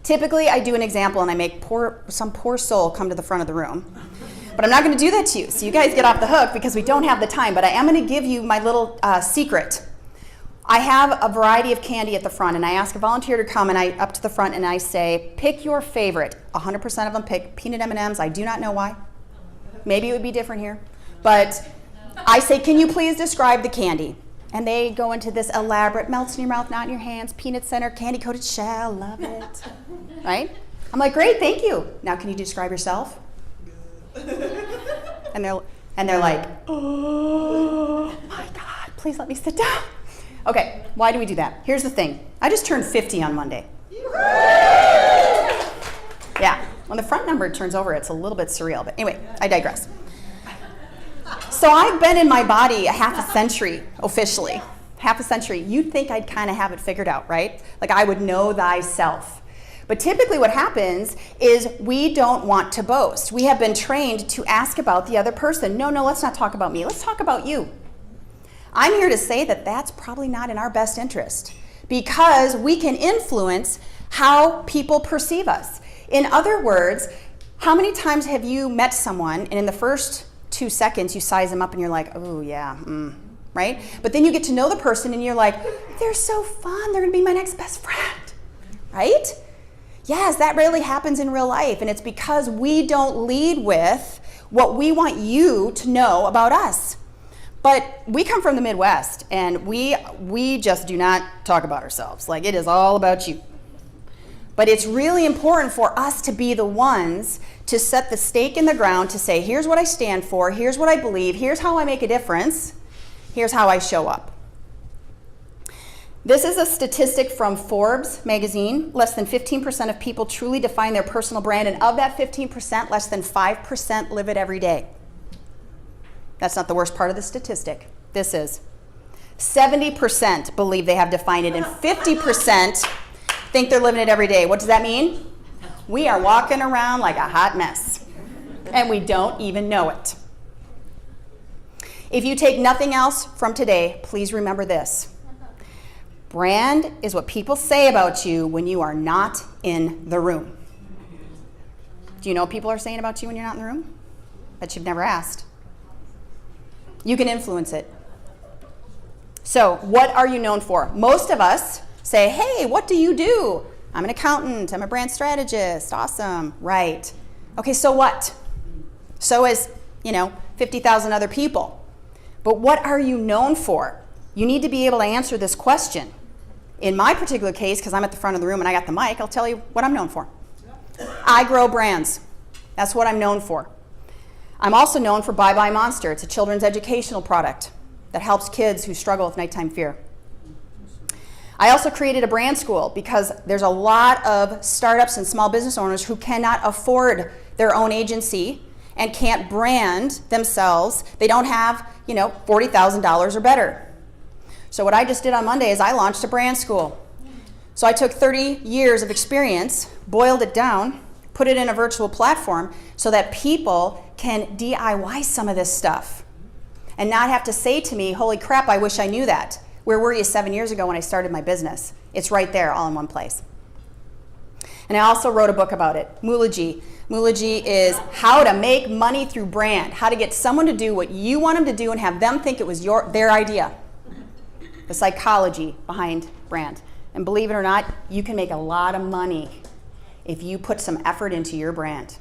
Typically, I do an example and I make some poor soul come to the front of the room. But I'm not going to do that to you, so you guys get off the hook because we don't have the time. But I am going to give you my little secret. I have a variety of candy at the front, and I ask a volunteer to come up to the front, and I say, pick your favorite. 100% of them pick peanut M&Ms. I do not know why. Maybe it would be different here. But I say, can you please describe the candy? And they go into this elaborate, melts in your mouth, not in your hands, peanut center, candy-coated shell, love it. Right? I'm like, great, thank you. Now can you describe yourself? And they're like, oh my God, please let me sit down. Okay, why do we do that? Here's the thing. I just turned 50 on Monday. Yeah, when the front number turns over, it's a little bit surreal. But anyway, I digress. So I've been in my body a half a century, officially. Half a century. You'd think I'd kind of have it figured out, right? Like I would know thyself. But typically what happens is we don't want to boast. We have been trained to ask about the other person. No, let's not talk about me. Let's talk about you. I'm here to say that that's probably not in our best interest because we can influence how people perceive us. In other words, how many times have you met someone and in the first 2 seconds you size them up and you're like, oh yeah, right? But then you get to know the person and you're like, they're so fun, they're gonna be my next best friend, right? Yes, that rarely happens in real life, and it's because we don't lead with what we want you to know about us. But we come from the Midwest, and we just do not talk about ourselves. Like, it is all about you. But it's really important for us to be the ones to set the stake in the ground to say, here's what I stand for, here's what I believe, here's how I make a difference, here's how I show up. This is a statistic from Forbes magazine. Less than 15% of people truly define their personal brand, and of that 15%, less than 5% live it every day. That's not the worst part of the statistic. This is 70% believe they have defined it, and 50% think they're living it every day. What does that mean? We are walking around like a hot mess, and we don't even know it. If you take nothing else from today, please remember this. Brand is what people say about you when you are not in the room. Do you know what people are saying about you when you're not in the room? Bet you've never asked. You can influence it. So, what are you known for? Most of us say, hey, what do you do? I'm an accountant, I'm a brand strategist, awesome, right. Okay, so what? So is, 50,000 other people. But what are you known for? You need to be able to answer this question. In my particular case, because I'm at the front of the room and I got the mic, I'll tell you what I'm known for. I grow brands. That's what I'm known for. I'm also known for Bye Bye Monster. It's a children's educational product that helps kids who struggle with nighttime fear. I also created a brand school because there's a lot of startups and small business owners who cannot afford their own agency and can't brand themselves. They don't have, $40,000 or better. So what I just did on Monday is I launched a brand school. So I took 30 years of experience, boiled it down, put it in a virtual platform so that people can DIY some of this stuff and not have to say to me, holy crap, I wish I knew that. Where were you 7 years ago when I started my business? It's right there, all in one place. And I also wrote a book about it, Moology. Moology is how to make money through brand, how to get someone to do what you want them to do and have them think it was their idea. The psychology behind brand. And believe it or not, you can make a lot of money if you put some effort into your brand.